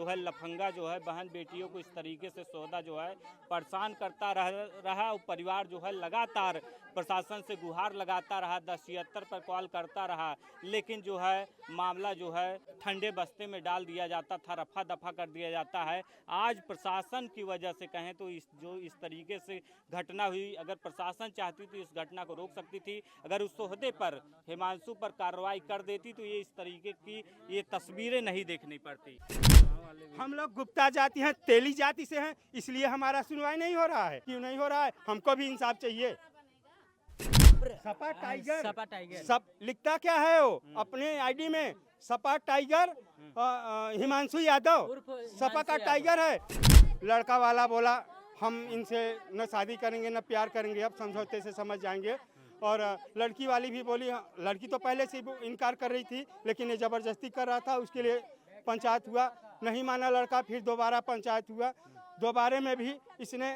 है लफंगा जो है बहन बेटियों को इस तरीके से सौदा जो है परेशान करता रहा। परिवार जो है लगातार प्रशासन से गुहार लगाता रहा, 1076 पर कॉल करता रहा, लेकिन जो है मामला जो है ठंडे बस्ते में डाल दिया जाता था, रफा दफा कर दिया जाता है। आज प्रशासन की वजह से कहें तो इस तरीके से घटना हुई, अगर प्रशासन चाहती तो इस घटना को रोक सकती थी। अगर उस ओहदे पर हिमांशु पर कार्रवाई कर देती तो ये इस तरीके की ये तस्वीरें नहीं देखनी पड़ती। हम लोग गुप्ता जाति हैं, तेली जाति से हैं, इसलिए हमारा सुनवाई नहीं हो रहा है। क्यों नहीं हो रहा है? हमको भी इंसाफ चाहिए। सपा टाइगर सब लिखता क्या है वो अपने आईडी में, सपा टाइगर हिमांशु यादव सपा का टाइगर है। लड़का वाला बोला हम इनसे न शादी करेंगे न प्यार करेंगे, अब समझौते से समझ जाएंगे। और लड़की वाली भी बोली, लड़की तो पहले से इनकार कर रही थी, लेकिन ये ज़बरदस्ती कर रहा था, उसके लिए पंचायत हुआ, नहीं माना लड़का, फिर दोबारा पंचायत हुआ। दोबारे में भी इसने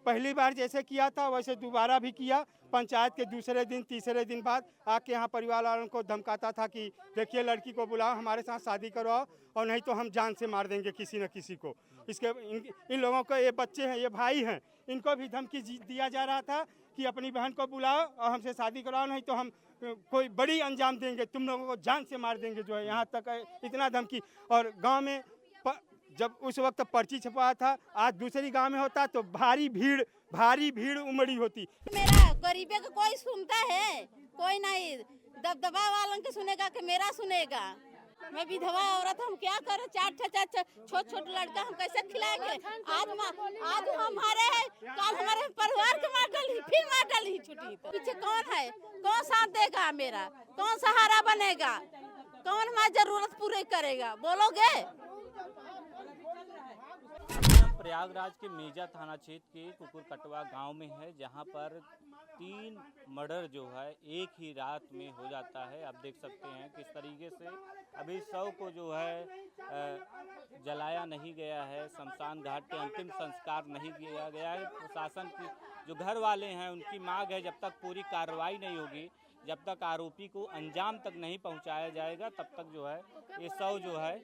पहली बार जैसे किया था वैसे दोबारा भी किया। पंचायत के दूसरे दिन तीसरे दिन बाद आके यहाँ परिवार वालों को धमकाता था कि देखिए लड़की को बुलाओ, हमारे साथ शादी करवाओ, और नहीं तो हम जान से मार देंगे किसी न किसी को। इन लोगों को, ये बच्चे हैं, ये भाई हैं, इनको भी धमकी दिया जा रहा था कि अपनी बहन को बुलाओ और हमसे शादी कराओ, नहीं तो हम कोई बड़ी अंजाम देंगे, तुम लोगों को जान से मार देंगे। जो है यहाँ तक इतना धमकी। और गांव में जब उस वक्त पर्ची छपा था, आज दूसरी गांव में होता तो भारी भीड़ उमड़ी होती। मेरा गरीबे का कोई सुनता है? कोई नहीं। दबदबा वालों के सुनेगा कि मेरा सुनेगा? मैं विधवा औरत, हम क्या करें? चार छोट लड़का हम कैसे खिलाएंगे? आज हमारे है, कल हमारे परिवार के मार डाली, फिर मार डाली छुट्टी। तो पीछे कौन है? कौन साथ देगा मेरा? कौन सहारा बनेगा? कौन हमारी जरूरत पूरी करेगा? बोलोगे? प्रयागराज के मेजा थाना क्षेत्र के कुकुरकटवा गांव में है, जहां पर 3 मर्डर जो है एक ही रात में हो जाता है। आप देख सकते हैं किस तरीके से अभी शव को जो है जलाया नहीं गया है, शमशान घाट पे अंतिम संस्कार नहीं किया गया है। प्रशासन की जो घर वाले हैं उनकी मांग है, जब तक पूरी कार्रवाई नहीं होगी, जब तक आरोपी को अंजाम तक नहीं पहुंचाया जाएगा, तब तक जो है ये शव जो है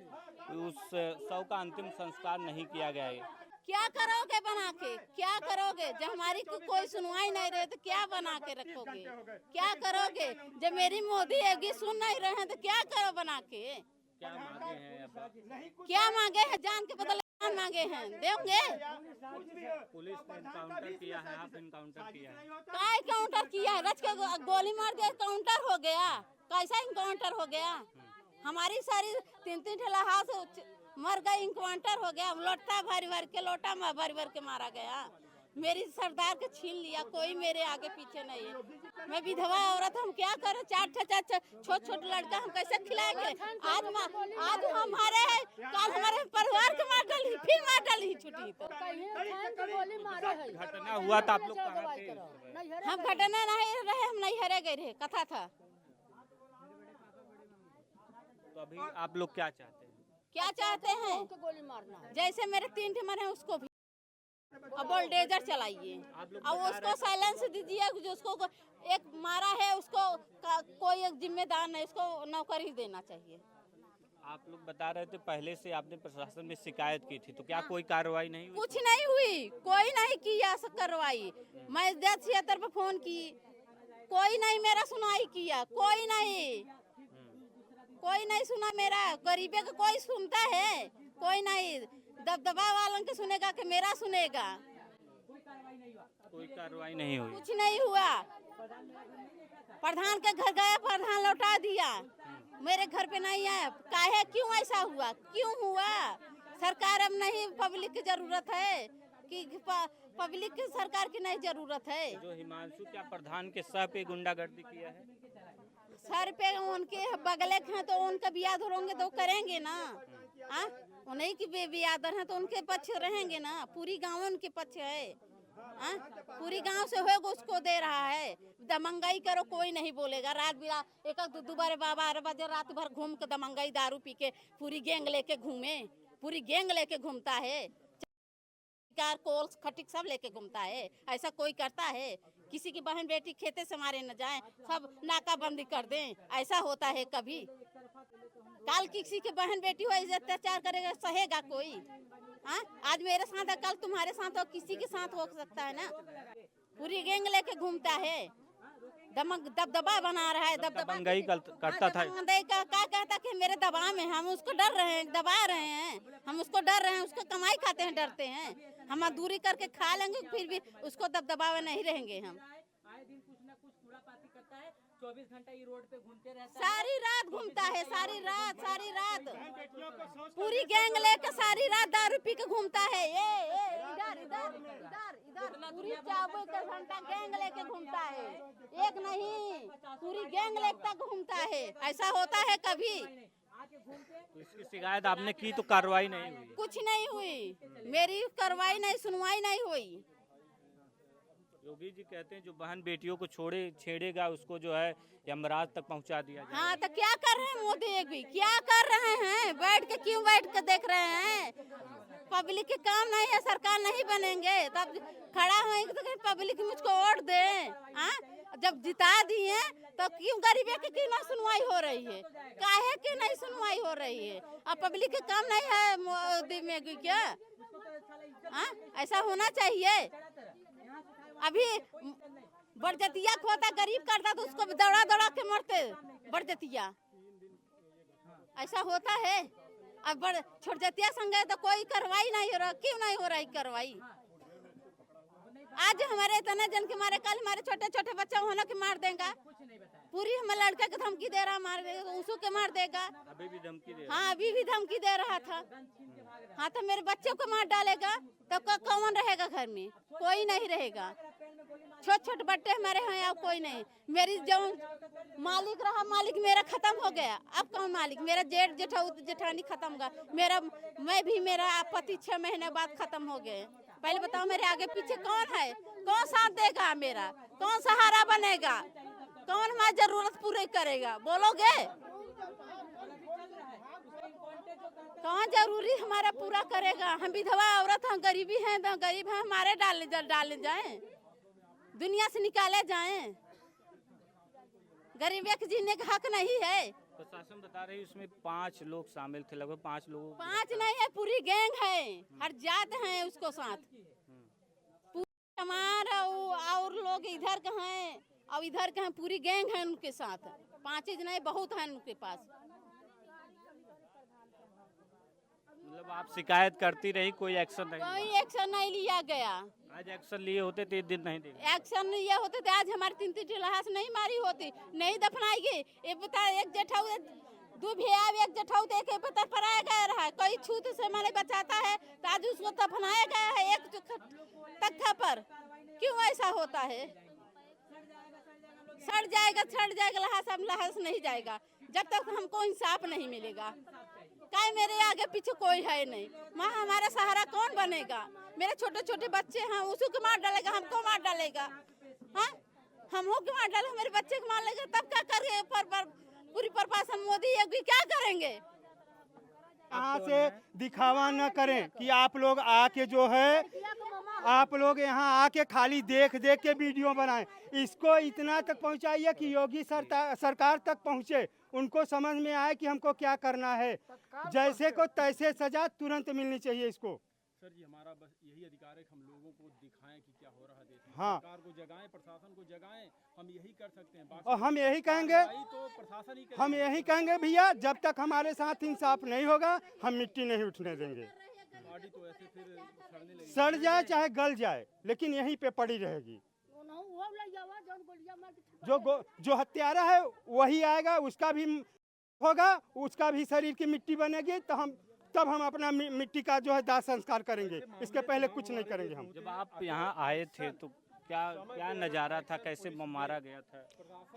उस शव का अंतिम संस्कार नहीं किया गया है। क्या करोगे बना के? क्या करोगे जब हमारी कोई सुनवाई नहीं रहे? तो क्या बना के रखोगे? क्या करोगे जब मेरी मोदी एगी सुन नहीं रहे हैं? तो क्या करो बना के? क्या मांगे हैं अब? क्या मांगे हैं? जान के बदले जान मांगे हैं, देंगे? पुलिस ने इनकाउंटर किया है, आप इनकाउंटर किया है? क्या इनकाउंटर किया है? रच के गोली मार के इनकाउंटर हो गया? कैसा इनकाउंटर हो गया? हमारी सारी 3 ठेला हाथ मर गए, इनकाउंटर हो गया। लोटा भर के लोटा में भर के मारा गया। मेरी सरदार के छीन लिया, कोई मेरे आगे पीछे नहीं है। मैं विधवा औरत, हम क्या करें? चार छोट लड़का हम कैसे खिलाएंगे? आज हमारे है, कल हमारे परिवार के मार डाली, फिर मार डाली छुट्टी। तो घटना हुआ था, आप लोग कहाँ थे? हम घटना नहीं रहे, हम नहीं हरे गए रहे, कथा था। तो अभी आप लोग क्या चाहते हैं? क्या चाहते हैं? गोली मारना। जैसे मेरे 3 ठेमर हैं उसको भी अब बुलडोजर चलाइए, अब उसको साइलेंस दीजिए। जो उसको एक मारा है उसको कोई एक जिम्मेदार नहीं, उसको नौकरी देना चाहिए। आप लोग बता रहे थे पहले से आपने प्रशासन में शिकायत की थी, तो क्या कोई कार्रवाई नहीं हुई? कुछ नहीं हुई, कोई नहीं किया कार्रवाई। मैं 1076 पे फोन की, कोई नहीं मेरा सुनाई किया, कोई नहीं सुना मेरा। गरीबे का कोई सुनता है? कोई नहीं। दबदबा वालों के सुनेगा कि मेरा सुनेगा? कोई कार्रवाई नहीं हुई, कुछ नहीं हुआ। प्रधान के घर गया, प्रधान लौटा दिया, मेरे घर पे नहीं आया। काहे? क्यों ऐसा हुआ? क्यों हुआ? सरकार अब नहीं, पब्लिक की जरूरत है कि पब्लिक की सरकार की नहीं जरूरत है। जो हिमांशु क्या प्रधान के सह पे गुंडागर्दी किया है? सर पे उनके बगले हैं तो उनका बियादर होंगे तो करेंगे ना। उन्हीं की बियादर हैं तो उनके पक्ष रहेंगे ना। पूरी गांव उनके पक्ष है। पूरी गांव से होगा उसको दे रहा है। दमंगाई करो, कोई नहीं बोलेगा। रात बिरा एक दो बार 12 बजे रात भर घूम के दमंगाई दारू पी के पूरी गैंग लेके घूमता है। कोल्स खटिक सब लेके घूमता है। ऐसा कोई करता है? किसी की बहन बेटी खेते से मारे न जाए, सब नाकाबंदी कर दें, ऐसा होता है कभी? काल किसी के बहन बेटी हो ऐसे अत्याचार करेगा, सहेगा कोई? हाँ, आज मेरे साथ है, कल तुम्हारे साथ हो, किसी के साथ हो सकता है ना। पूरी गैंग लेके घूमता है, दबदबा बना रहा है, दबंगई करता था। क्या कहता कि मेरे दबाव में, हम उसको डर रहे हैं, दबा रहे हैं, हम उसको डर रहे हैं, उसको कमाई खाते हैं, डरते हैं। हम दूरी करके खा लेंगे, फिर भी उसको दबदबावे नहीं रहेंगे हम। 24 घंटा ये रोड पे घूमते रहता सारी रात घूमता है, सारी रात पूरी गैंग लेकर सारी रात दारू पी के घूमता है। ये इधर इधर इधर इधर पूरी 24 घंटा गैंग लेके घूमता है, एक नहीं पूरी गैंग लेकर घूमता है। ऐसा होता है कभी? तो इसकी शिकायत आपने की तो कार्रवाई नहीं हुई? कुछ नहीं हुई, मेरी कार्रवाई नहीं, सुनवाई नहीं हुई। योगी जी कहते हैं जो बहन बेटियों को छेड़ेगा उसको जो है यमराज तक पहुंचा दिया जाएगा। हाँ, तो क्या कर रहे हैं मोदी भी, क्या कर रहे हैं? बैठ के क्यों बैठ के देख रहे हैं? पब्लिक के काम नहीं है, सरकार नहीं बनेंगे तब खड़ा होंगे तो पब्लिक मुझको वोट दे। जब जिता दिए तो क्यों गरीबे की क्यों ना सुनवाई हो रही है? काहे की नहीं सुनवाई हो रही है? अब पब्लिक के काम नहीं है मोदी में क्या? ऐसा होना चाहिए। अभी बड़जतिया खोता गरीब करता तो उसको दौड़ा दौड़ा के मरते बड़जतिया। ऐसा होता है? अब छोड़जतिया संगे तो कोई कार्रवाई नहीं हो रहा, क्यों नहीं हो रही कार्रवाई? आज हमारे इतने जन के मारे, कल हमारे छोटे छोटे बच्चे होने के मार देगा। पूरी हमारे लड़के को धमकी दे रहा, मार देगा, उसको के मार देगा। अभी भी धमकी दे? हाँ, अभी भी धमकी दे रहा था। हाँ, तो मेरे बच्चों को मार डालेगा तो कौन रहेगा घर में? कोई नहीं रहेगा। छोटे छोटे बच्चे हमारे हैं, अब कोई नहीं। मेरी जो मालिक रहा, मालिक मेरा खत्म हो गया, अब कौन मालिक? मेरा जेठ जेठानी खत्म हो गया, मेरा पति 6 महीने बाद खत्म हो गए। पहले बताओ मेरे आगे पीछे कौन है? कौन साथ देगा मेरा? कौन सहारा बनेगा? कौन हमारी जरूरत पूरी करेगा? बोलोगे? कौन जरूरी हमारा पूरा करेगा? हम विधवा औरत हैं, गरीबी हैं, तो गरीब हैं, हमारे डाले जाएं, दुनिया से निकाले जाएं। गरीबी के जीने का हक नहीं है। प्रशासन बता रही उसमें 5 लोग शामिल थे, लगभग 5 लोगों। 5 नहीं है, पूरी गैंग है, हर जात है उसको साथ। हमार और लोग इधर के हैं और इधर के हैं, पूरी गैंग है उनके साथ। 5 नहीं, बहुत है उनके पास। मतलब आप शिकायत करती रही, कोई एक्शन नहीं? कोई एक्शन नहीं लिया गया। आज एक्शन लिए होते तो 1 दिन नहीं देंगे। एक्शन लिए होते तो आज हमारी 3 लाश नहीं मारी होती, नहीं दफनाएगी। ये बता, एक जेठाऊ 2 भैया, एक जेठाऊ तो एक पता पराया गया रहा, कोई छूत से मैंने बचाता है तो आज उसको दफनाया गया है एक तख्ता पर। क्यों ऐसा होता है? सड़ जाएगा लहास नहीं जाएगा जब तक हमको इंसाफ नहीं मिलेगा। काय मेरे आगे पीछे कोई है नहीं, माँ हमारा सहारा कौन बनेगा? मेरे छोटे छोटे बच्चे हैं, उसको के मार डालेगा, हमको मार डालेगा। हाँ, हम हो के मार डालेगा, मेरे बच्चे को मार लेगा, तब क्या करेंगे? पूरी प्रशासन मोदी भी क्या करेंगे? यहाँ से दिखावा न करें कि आप लोग आके जो है, आप लोग यहाँ आके खाली देख के वीडियो बनाएं। इसको इतना तक पहुँचाइए कि योगी सरकार तक पहुँचे, उनको समझ में आए कि हमको क्या करना है। जैसे को तैसे सजा तुरंत मिलनी चाहिए इसको। सर जी, हमारा बस यही अधिकार है कि हम लोगों को दिखाएं कि क्या हो रहा है देश में। हाँ, सरकार को जगाएं, प्रशासन को जगाएं, हम यही कर सकते हैं। और हम यही कहेंगे, तो प्रशासन ही हम यही कहेंगे भैया, जब तक हमारे साथ इंसाफ नहीं होगा हम मिट्टी नहीं उठने देंगे। बॉडी तो ऐसे फिर सड़ने लगेगी, सड़ जाए चाहे गल जाए, लेकिन यहीं पे पड़ी रहेगी। जो हत्यारा है वही आएगा, उसका भी होगा, उसका भी शरीर की मिट्टी बनेगी, तो तब हम अपना मिट्टी का जो है दाह संस्कार करेंगे। इसके पहले कुछ नहीं करेंगे हम। जब आप यहाँ आए थे तो क्या नज़ारा था, कैसे मारा गया था?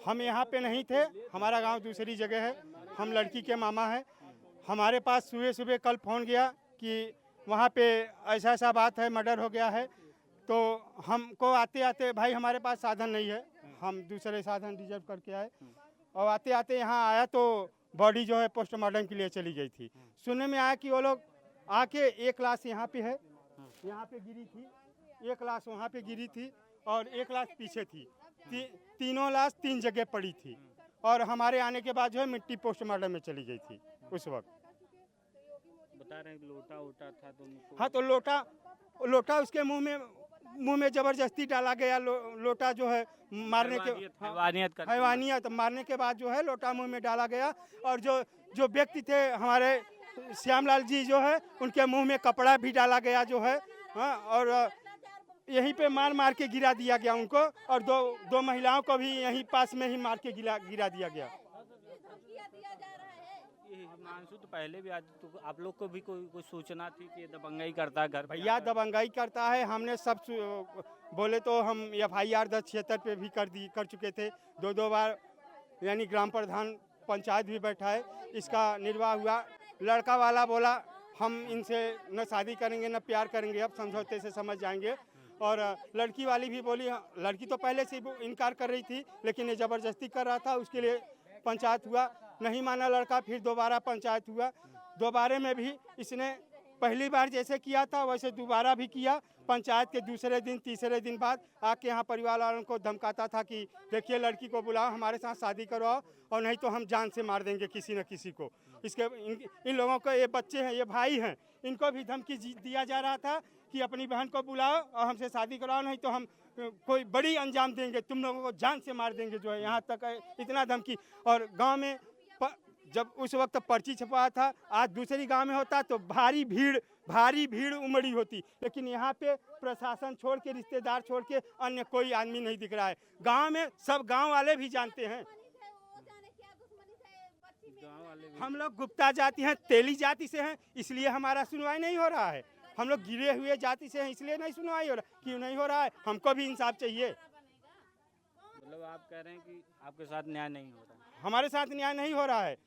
हम यहाँ पे नहीं थे, हमारा गांव दूसरी जगह है, हम लड़की के मामा हैं। हमारे पास सुबह कल फ़ोन गया कि वहाँ पे ऐसा बात है, मर्डर हो गया है। तो हमको आते आते, भाई हमारे पास साधन नहीं है, हम दूसरे साधन रिजर्व करके आए, और आते आते यहाँ आया तो बॉडी जो है पोस्टमार्टम के लिए चली गई थी। सुनने में आया कि वो लोग आके एक लाश यहाँ पे है, यहाँ पे गिरी थी, एक लाश वहाँ पे गिरी थी और एक लाश पीछे थी। तीनों लाश 3 जगह पड़ी थी, और हमारे आने के बाद जो है मिट्टी पोस्टमार्टम में चली गई थी। उस वक्त। बता रहे हैं लोटा उठा था तो उनको हाँ, तो लोटा उसके मुंह में जबरदस्ती डाला गया। लोटा जो है मारने के हैवानियत मारने के बाद जो है लोटा मुंह में डाला गया। और जो व्यक्ति थे हमारे श्यामलाल जी जो है उनके मुंह में कपड़ा भी डाला गया जो है। हाँ, और यहीं पे मार के गिरा दिया गया उनको। और दो महिलाओं को भी यहीं पास में ही मार के गिरा दिया गया। हिमांशु तो पहले भी आज तो आप लोग को भी कोई सूचना थी कि दबंगाई करता है घर पे? भैया दबंगाई करता है, हमने सब बोले तो हम FIR 1076 पे भी कर चुके थे 2 बार। यानी ग्राम प्रधान पंचायत भी बैठा है, इसका निर्वाह हुआ। लड़का वाला बोला हम इनसे न शादी करेंगे न प्यार करेंगे, अब समझौते से समझ जाएंगे। और लड़की वाली भी बोली, लड़की तो पहले से इनकार कर रही थी लेकिन ये ज़बरदस्ती कर रहा था, उसके लिए पंचायत हुआ, नहीं माना लड़का। फिर दोबारा पंचायत हुआ, दोबारे में भी इसने पहली बार जैसे किया था वैसे दोबारा भी किया। पंचायत के दूसरे दिन तीसरे दिन बाद आके यहाँ परिवार वालों को धमकाता था कि देखिए लड़की को बुलाओ, हमारे साथ शादी करवाओ और नहीं तो हम जान से मार देंगे किसी न किसी को। इन लोगों को, ये बच्चे हैं, ये भाई हैं, इनको भी धमकी दिया जा रहा था कि अपनी बहन को बुलाओ और हमसे शादी कराओ, नहीं तो हम कोई बड़ी अंजाम देंगे, तुम लोगों को जान से मार देंगे जो है। यहाँ तक इतना धमकी। और गांव में जब उस वक्त पर्ची छपवाया था, आज दूसरी गांव में होता तो भारी भीड़ उमड़ी होती। लेकिन यहाँ पे प्रशासन छोड़ के, रिश्तेदार छोड़ के अन्य कोई आदमी नहीं दिख रहा है। गांव में सब गांव वाले भी जानते हैं। हम लोग गुप्ता जाति हैं, तेली जाति से हैं, इसलिए हमारा सुनवाई नहीं हो रहा है। हम लोग गिरे हुए जाति से हैं, इसलिए नहीं सुनवाई हो रहा। क्यों नहीं हो रहा है? हमको भी इंसाफ चाहिए। मतलब आप कह रहे हैं कि आपके साथ न्याय नहीं हो रहा? हमारे साथ न्याय नहीं हो रहा है।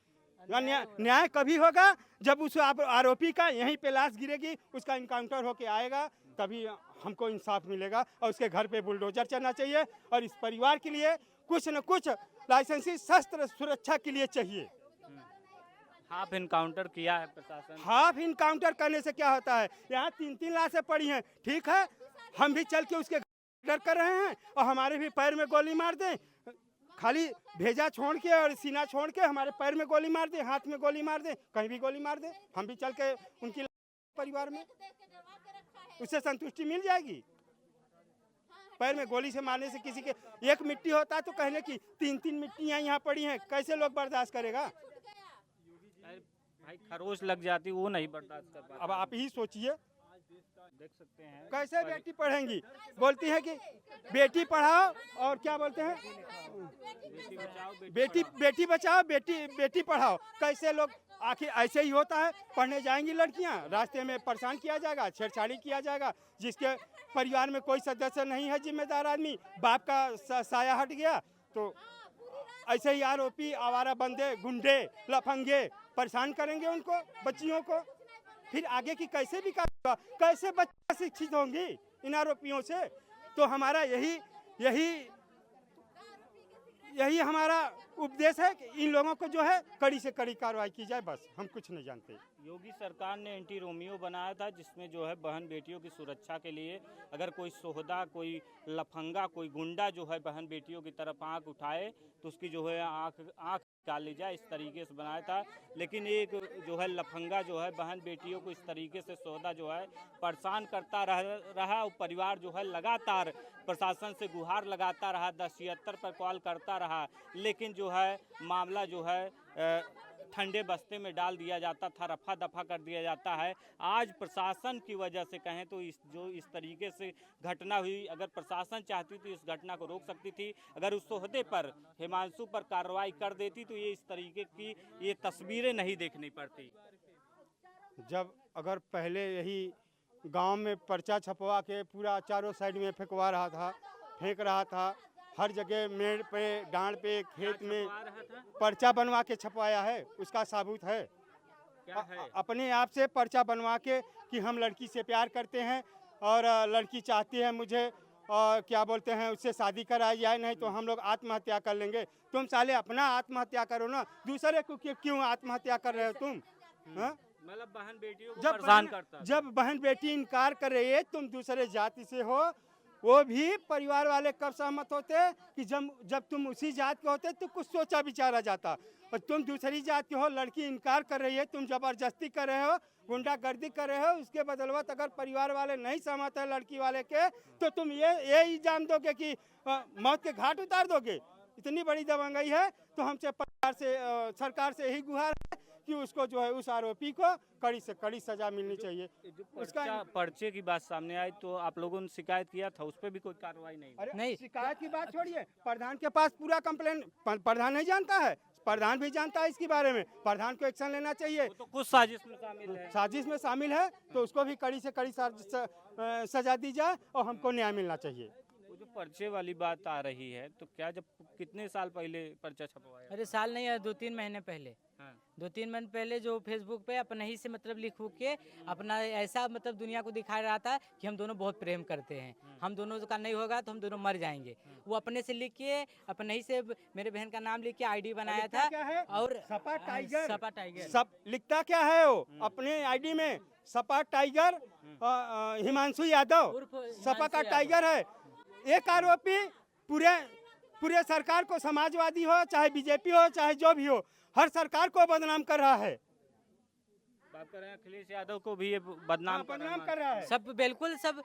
न्याय कभी होगा जब उस आरोपी का यहीं पे लाश गिरेगी, उसका इनकाउंटर होके आएगा, तभी हमको इंसाफ मिलेगा। और उसके घर पे बुलडोजर चलना चाहिए और इस परिवार के लिए कुछ न कुछ लाइसेंसी शस्त्र सुरक्षा के लिए चाहिए। हाफ इनकाउंटर किया है प्रशासन। हाफ इनकाउंटर करने से क्या होता है? यहाँ 3 लाशें पड़ी हैं, ठीक है, हम भी चल के उसके डर कर रहे हैं और हमारे भी पैर में गोली मार दें, खाली भेजा छोड़ के और सीना छोड़ के हमारे पैर में गोली मार दे, हाथ में गोली मार दे, कहीं भी गोली मार दे, हम भी चल के उनकी परिवार में, उससे संतुष्टि मिल जाएगी। पैर में गोली से मारने से किसी के एक मिट्टी होता है तो कहने की 3 मिट्टियां यहाँ पड़ी हैं, कैसे लोग बर्दाश्त करेगा? भाई खरोच लग जाती, वो नहीं बर्दाश्त कर पाता। अब आप ही सोचिए, देख सकते हैं कैसे बेटी पढ़ेंगी? बोलती है कि बेटी पढ़ाओ और क्या बोलते हैं, बेटी बचाओ बेटी पढ़ाओ। कैसे लोग, आखिर ऐसे ही होता है? पढ़ने जाएंगी लड़कियां, रास्ते में परेशान किया जाएगा, छेड़छाड़ी किया जाएगा। जिसके परिवार में कोई सदस्य नहीं है जिम्मेदार आदमी, बाप का साया हट गया, तो ऐसे ही आरोपी, आवारा बंदे, गुंडे, लफंगे परेशान करेंगे उनको, बच्चियों को। फिर आगे की कैसे विकास होगा? कैसे बच्चे शिक्षित होंगी इन आरोपियों से? तो हमारा यही हमारा उपदेश है कि इन लोगों को जो है कड़ी से कड़ी कार्रवाई की जाए, बस। हम कुछ नहीं जानते। योगी सरकार ने एंटी रोमियो बनाया था, जिसमें जो है बहन बेटियों की सुरक्षा के लिए अगर कोई सोहदा, कोई लफंगा, कोई गुंडा जो है बहन बेटियों की तरफ आंख उठाए तो उसकी जो है आंख निकाल ली जाए, इस तरीके से बनाया था। लेकिन एक जो है लफंगा जो है बहन बेटियों को इस तरीके से सोहदा जो है परेशान करता रहा और परिवार जो है लगातार प्रशासन से गुहार लगाता रहा, 1076 पर कॉल करता रहा, लेकिन जो है मामला जो है ठंडे बस्ते में डाल दिया जाता था, रफा दफा कर दिया जाता है। आज प्रशासन की वजह से कहें तो इस तरीके से घटना हुई, अगर प्रशासन चाहती तो इस घटना को रोक सकती थी। अगर उस सोहदे पर, हिमांशु पर कार्रवाई कर देती तो ये इस तरीके की ये तस्वीरें नहीं देखनी पड़ती। जब अगर पहले यही गांव में पर्चा छपवा के पूरा चारों साइड में फेंक रहा था, हर जगह मेड़ पे, डांड पे, खेत में पर्चा बनवा के छपवाया है, उसका साबूत है। क्या है? अपने आप से पर्चा बनवा के कि हम लड़की से प्यार करते हैं और लड़की चाहती है मुझे, और क्या बोलते हैं उससे शादी कराई जाए, नहीं तो हम लोग आत्महत्या कर लेंगे। तुम साले अपना आत्महत्या करो ना, दूसरे को क्यों आत्महत्या कर रहे हो तुम? मतलब बहन बेटियों को परेशान करता है। जब बहन बेटी इनकार कर रही है, तुम दूसरे जाति से हो, वो भी परिवार वाले कब सहमत होते कि जब तुम उसी जात के होते तो कुछ सोचा विचारा जाता। और तुम दूसरी जात के हो, लड़की इनकार कर रही है, तुम जबरदस्ती कर रहे हो, गुंडागर्दी कर रहे हो, उसके बदलवत अगर परिवार वाले नहीं सहमत है लड़की वाले के, तो तुम ये इल्जाम दोगे कि मौत के घाट उतार दोगे। इतनी बड़ी दबंगई है। तो हमसे सरकार से यही गुहार है कि उसको जो है उस आरोपी को कड़ी से कड़ी सजा मिलनी चाहिए। उसका पर्चे की बात सामने आई तो आप लोगों ने शिकायत किया था, उस पर भी कोई कार्रवाई नहीं हुई? अरे शिकायत की बात छोड़िए, प्रधान के पास पूरा कंप्लेन, प्रधान नहीं जानता है, प्रधान भी जानता है इसके बारे में, प्रधान को एक्शन लेना चाहिए। तो कुछ साजिश में शामिल है। साजिश में शामिल है तो उसको भी कड़ी से कड़ी सजा दी जाए और हमको न्याय मिलना चाहिए। वो जो पर्चे वाली बात आ रही है तो क्या जब कितने साल पहले पर्चा छपवाया? अरे साल नहीं है, 2-3 महीने पहले। हाँ। 2-3 महीने पहले जो फेसबुक पे अपना ही से मतलब लिख के अपना ऐसा मतलब दुनिया को दिखा रहा था कि हम दोनों बहुत प्रेम करते हैं, हम दोनों का नहीं होगा तो हम दोनों मर जाएंगे। वो अपने से लिख के अपने ही से मेरे बहन का नाम लिख के आईडी बनाया था। क्या है? और सपा टाइगर, सपा टाइगर सब लिखता क्या है वो अपने आईडी में, सपा टाइगर हिमांशु यादव उर्फ सपा का हिमांशु टाइगर है। एक आरोपी पूरे सरकार को, समाजवादी हो चाहे बीजेपी हो चाहे जो भी हो, हर सरकार को बदनाम कर रहा है। बात कर रहे हैं अखिलेश यादव को भी ये बदनाम कर रहा है। सब बिल्कुल सब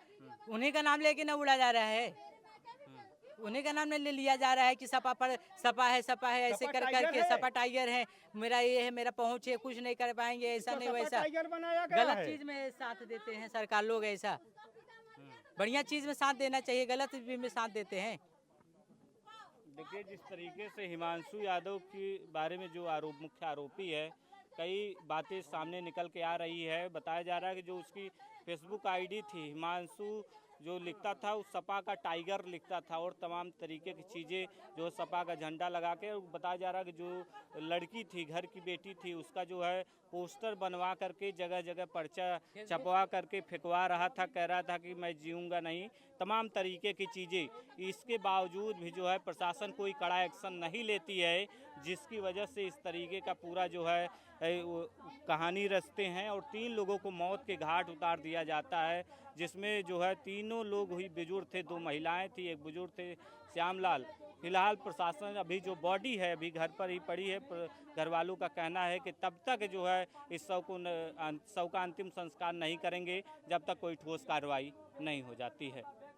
उन्हीं का नाम लेके ना उड़ा जा रहा है, उन्हीं का नाम ले लिया जा रहा है कि सपा है ऐसे सपा कर टाइगर करके है। सपा टाइगर है, मेरा ये है, मेरा पहुंच है, कुछ नहीं कर पाएंगे, ऐसा नहीं वैसा। टाइगर बनाया गया गलत है। चीज में साथ देते हैं सरकार लोग, ऐसा बढ़िया चीज में साथ देना चाहिए, गलत चीज में साथ देते हैं। देखिए जिस तरीके से हिमांशु यादव के बारे में जो मुख्य आरोपी है, कई बातें सामने निकल के आ रही है। बताया जा रहा है कि जो उसकी फेसबुक आईडी थी, हिमांशु जो लिखता था उस सपा का टाइगर लिखता था और तमाम तरीके की चीज़ें जो सपा का झंडा लगा के, बताया जा रहा है कि जो लड़की थी, घर की बेटी थी, उसका जो है पोस्टर बनवा करके जगह जगह पर्चा छपवा करके फेंकवा रहा था, कह रहा था कि मैं जीऊँगा नहीं, तमाम तरीके की चीज़ें। इसके बावजूद भी जो है प्रशासन कोई कड़ा एक्शन नहीं लेती है, जिसकी वजह से इस तरीके का पूरा जो है कहानी रचते हैं और 3 लोगों को मौत के घाट उतार दिया जाता है, जिसमें जो है तीनों लोग ही बुजुर्ग थे, 2 महिलाएं थी, एक बुजुर्ग थे श्यामलाल। फिलहाल प्रशासन अभी जो बॉडी है अभी घर पर ही पड़ी है। घर वालों का कहना है कि तब तक जो है इस शव का अंतिम संस्कार नहीं करेंगे जब तक कोई ठोस कार्रवाई नहीं हो जाती है।